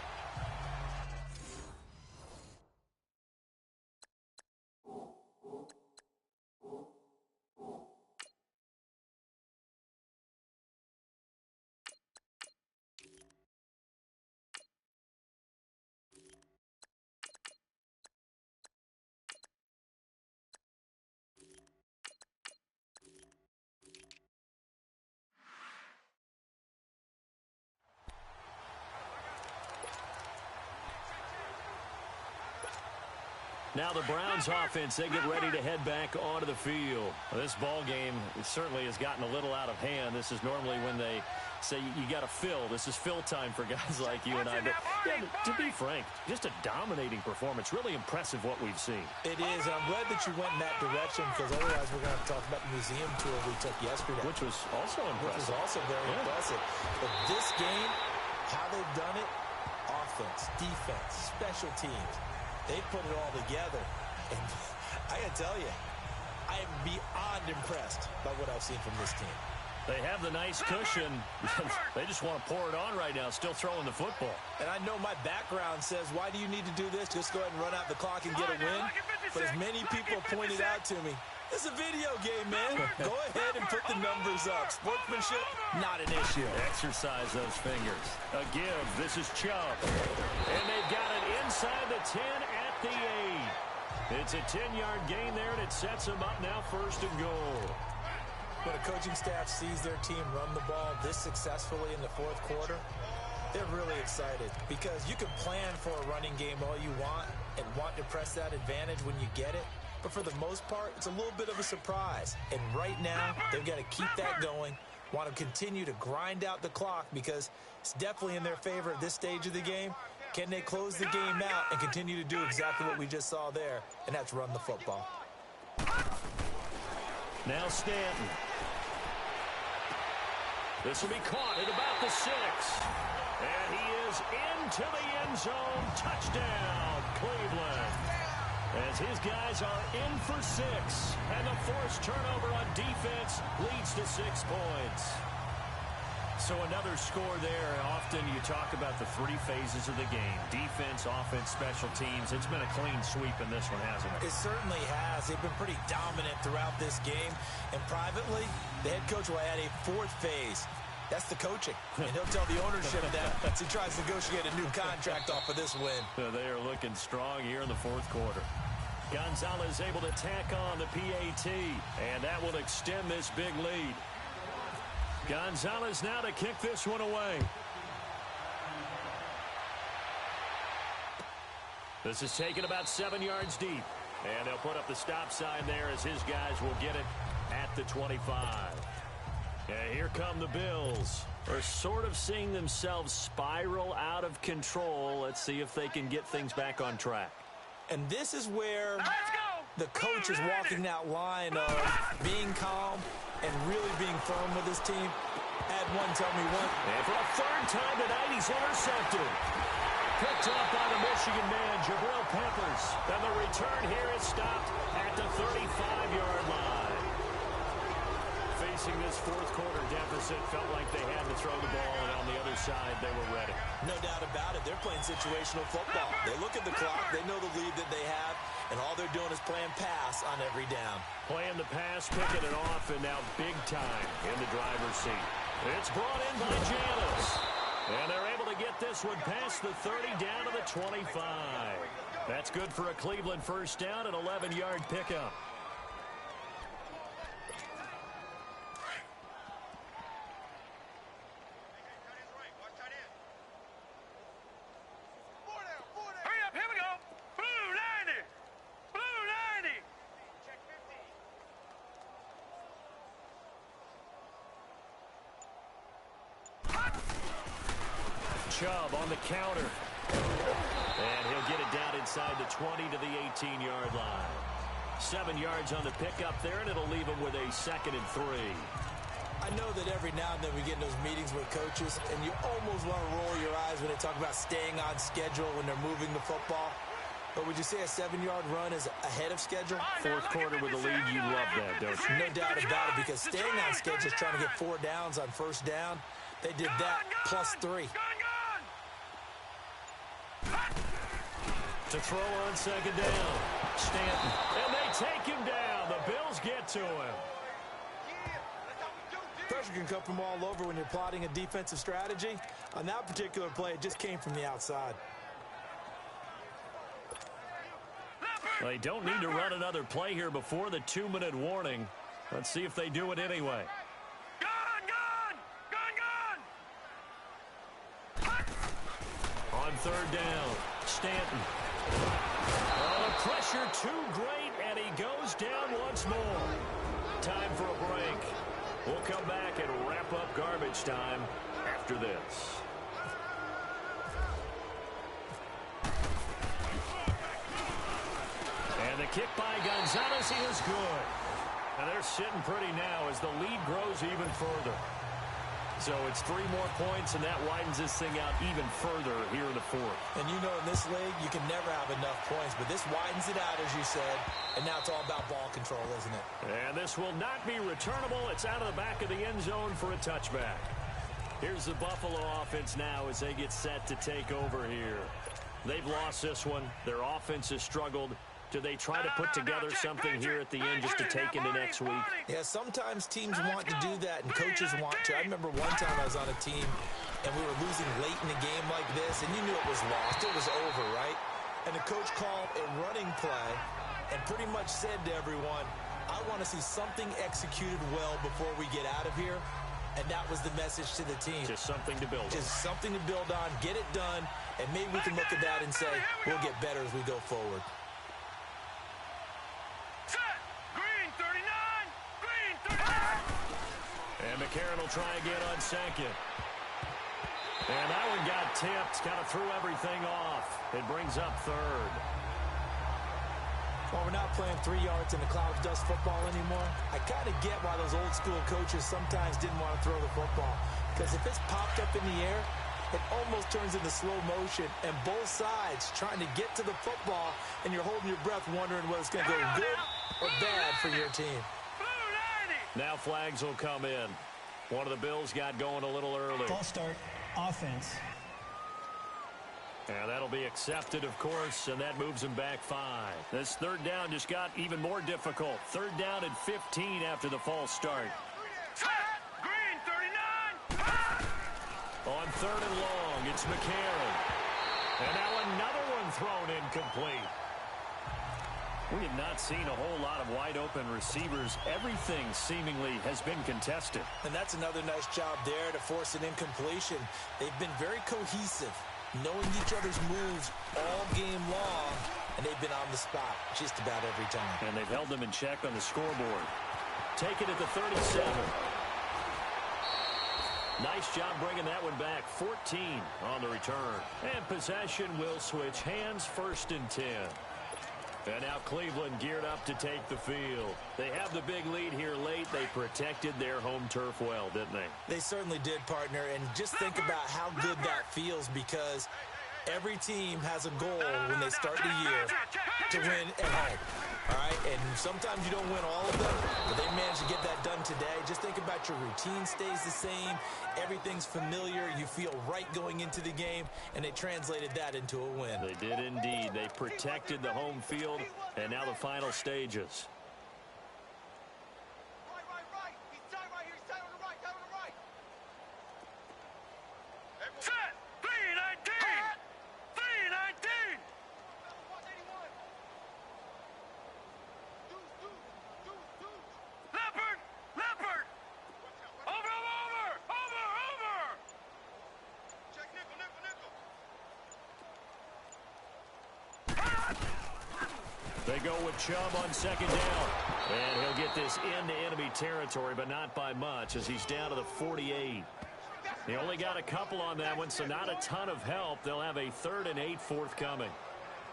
S3: Now the Browns offense, they get ready to head back onto the field. Well, this ball game certainly has gotten a little out of hand. This is normally when they say you got to fill. This is fill time for guys like you and I. But yeah, to be frank, just a dominating performance. Really impressive what we've seen.
S4: It is, and I'm glad that you went in that direction, because otherwise we're going to have to talk about the museum tour we took yesterday.
S3: Which was also impressive.
S4: Which was also very impressive. But this game, how they've done it, offense, defense, special teams, they put it all together. And I got to tell you, I am beyond impressed by what I've seen from this team.
S3: They have the nice cushion. They just want to pour it on right now, still throwing the football.
S4: And I know my background says, why do you need to do this? Just go ahead and run out the clock and get a win. But as many people pointed out to me, it's a video game, man. Go ahead and put the numbers up. Sportsmanship, not an issue.
S3: Exercise those fingers. A give. This is Chubb. And they've got it inside the 10 at the 8. It's a 10-yard gain there, and it sets them up now 1st and goal.
S4: When a coaching staff sees their team run the ball this successfully in the 4th quarter, they're really excited, because you can plan for a running game all you want and want to press that advantage when you get it. But for the most part, it's a little bit of a surprise. And right now, they've got to keep that going, want to continue to grind out the clock, because it's definitely in their favor at this stage of the game. Can they close the game out and continue to do exactly what we just saw there, and that's run the football?
S3: Now Stanton. This will be caught at about the 6. And he is into the end zone. Touchdown, Cleveland. As his guys are in for 6. And the forced turnover on defense leads to 6 points.
S2: So another score there. Often you talk about the 3 phases of the game. Defense, offense, special teams. It's been a clean sweep in this one, hasn't it?
S4: It certainly has. They've been pretty dominant throughout this game. And privately, the head coach will add a 4th phase. That's the coaching. And he'll tell the ownership that as he tries to negotiate a new contract off of this win.
S3: They are looking strong here in the 4th quarter. Gonzalez able to tack on the PAT. And that will extend this big lead. Gonzalez now to kick this one away. This is taken about 7 yards deep. And they'll put up the stop sign there as his guys will get it at the 25. And here come the Bills. They're sort of seeing themselves spiral out of control. Let's see if they can get things back on track.
S4: And this is where the coach is walking that line of being calm and really being firm with his team. Add one, tell me one.
S3: And for a 3rd time tonight, he's intercepted. Picked up by the Michigan man, Jabril Peppers. And the return here is stopped at the 35-yard line. Facing this 4th quarter deficit, felt like they had to throw the ball, and on the other side, they were ready.
S4: No doubt about it. They're playing situational football. They look at the clock. They know the lead that they have, and all they're doing is playing pass on every down.
S3: Playing the pass, picking it off, and now big time in the driver's seat. It's brought in by Janis. And they're able to get this one past the 30 down to the 25. That's good for a Cleveland first down, an 11-yard pickup. Chubb on the counter. And he'll get it down inside the 20 to the 18-yard line. 7 yards on the pickup there, and it'll leave him with a 2nd and 3.
S4: I know that every now and then we get in those meetings with coaches, and you almost want to roll your eyes when they talk about staying on schedule when they're moving the football. But would you say a 7-yard run is ahead of schedule?
S3: 4th quarter with the lead, you love that, don't you?
S4: No doubt about it, because staying on schedule is trying to get 4 downs on first down. They did that plus 3.
S3: To throw on 2nd down. Stanton. And they take him down. The Bills get to him.
S4: Pressure can come from all over when you're plotting a defensive strategy. On that particular play, it just came from the outside.
S3: They don't need to run another play here before the 2-minute warning. Let's see if they do it anyway. On 3rd down, Stanton. Oh, the pressure too great, and he goes down once more. Time for a break. We'll come back and wrap up garbage time after this. And the kick by Gonzalez is good. And they're sitting pretty now as the lead grows even further. So it's 3 more points, and that widens this thing out even further here in the 4th.
S4: And you know in this league, you can never have enough points, but this widens it out, as you said, and now it's all about ball control, isn't it?
S3: And this will not be returnable. It's out of the back of the end zone for a touchback. Here's the Buffalo offense now as they get set to take over here. They've lost this one. Their offense has struggled. Do they try to put together something here at the end just to take into next week?
S4: Yeah, sometimes teams want to do that and coaches want to. I remember one time I was on a team and we were losing late in the game like this, and you knew it was lost. It was over, right? And the coach called a running play and pretty much said to everyone, I want to see something executed well before we get out of here. And that was the message to the team.
S3: Just something to build on.
S4: Just something to build on, get it done, and maybe we can look at that and say, we'll get better as we go forward.
S3: And McCarron will try again on 2nd. And that one got tipped. Kind of threw everything off. It brings up third.
S4: Well, we're not playing 3 yards in the cloud of dust football anymore. I kind of get why those old school coaches sometimes didn't want to throw the football. Because if it's popped up in the air, it almost turns into slow motion. And both sides trying to get to the football, and you're holding your breath wondering whether it's going to go good or bad for your team.
S3: Now flags will come in. One of the Bills got going a little early.
S6: False start, offense.
S3: And that'll be accepted, of course, and that moves him back 5. This third down just got even more difficult. Third down at 15 after the false start.
S5: Green, 39.
S3: On third and long, it's McCarron. And now another one thrown incomplete. We have not seen a whole lot of wide-open receivers. Everything seemingly has been contested.
S4: And that's another nice job there to force an incompletion. They've been very cohesive, knowing each other's moves all game long, and they've been on the spot just about every time.
S3: And they've held them in check on the scoreboard. Take it at the 37. Nice job bringing that one back. 14 on the return. And possession will switch hands, 1st and 10. And now Cleveland geared up to take the field. They have the big lead here late. They protected their home turf well, didn't they?
S4: They certainly did, partner. And just think about how good that feels, because every team has a goal when they start the year to win at home. All right? And sometimes you don't win all of them, but they managed to get that done today. Just think about your routine stays the same. Everything's familiar. You feel right going into the game, and they translated that into a win.
S3: They did indeed. They protected the home field, and now the final stages.
S5: Right. He's tight right here. He's tight on the right. Tight on the right. Set. 319. 319. 181. Leopard. Leopard. Over. Check nickel.
S3: They go with Chubb on 2nd down. And he'll get this into enemy territory, but not by much, as he's down to the 48. He only got a couple on that one, so not a ton of help. They'll have a 3rd and 8 forthcoming.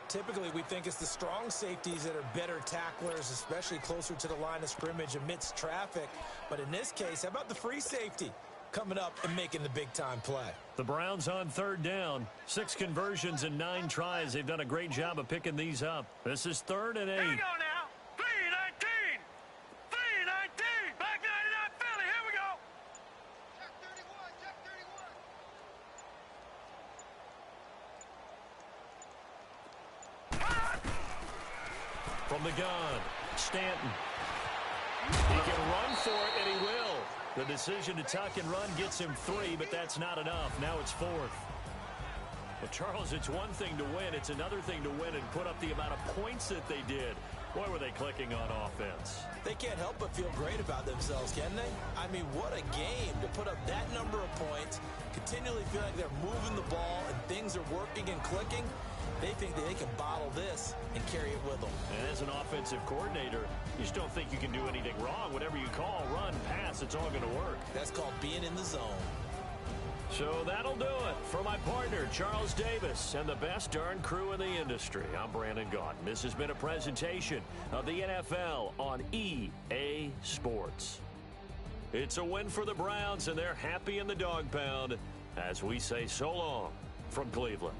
S4: Typically, we think it's the strong safeties that are better tacklers, especially closer to the line of scrimmage amidst traffic. But in this case, how about the free safety coming up and making the big-time play?
S3: The Browns on 3rd down. 6 conversions and 9 tries. They've done a great job of picking these up. This is 3rd and 8.
S5: Here we go now. 319. 319. Back 99 Philly. Here we go. Check 31. Check 31.
S3: From the gun, Stanton. He can run for it, and he will. The decision to tuck and run gets him 3, but that's not enough. Now it's 4th. Well, Charles, it's one thing to win. It's another thing to win and put up the amount of points that they did. Boy, were they clicking on offense.
S4: They can't help but feel great about themselves, can they? I mean, what a game to put up that number of points, continually feel like they're moving the ball and things are working and clicking. They think that they can bottle this and carry it with them.
S3: And as an offensive coordinator, you just don't think you can do anything wrong. Whatever you call, run, pass, it's all going to work.
S4: That's called being in the zone.
S3: So that'll do it. For my partner, Charles Davis, and the best darn crew in the industry, I'm Brandon Gaudin. This has been a presentation of the NFL on EA Sports. It's a win for the Browns, and they're happy in the dog pound as we say so long from Cleveland.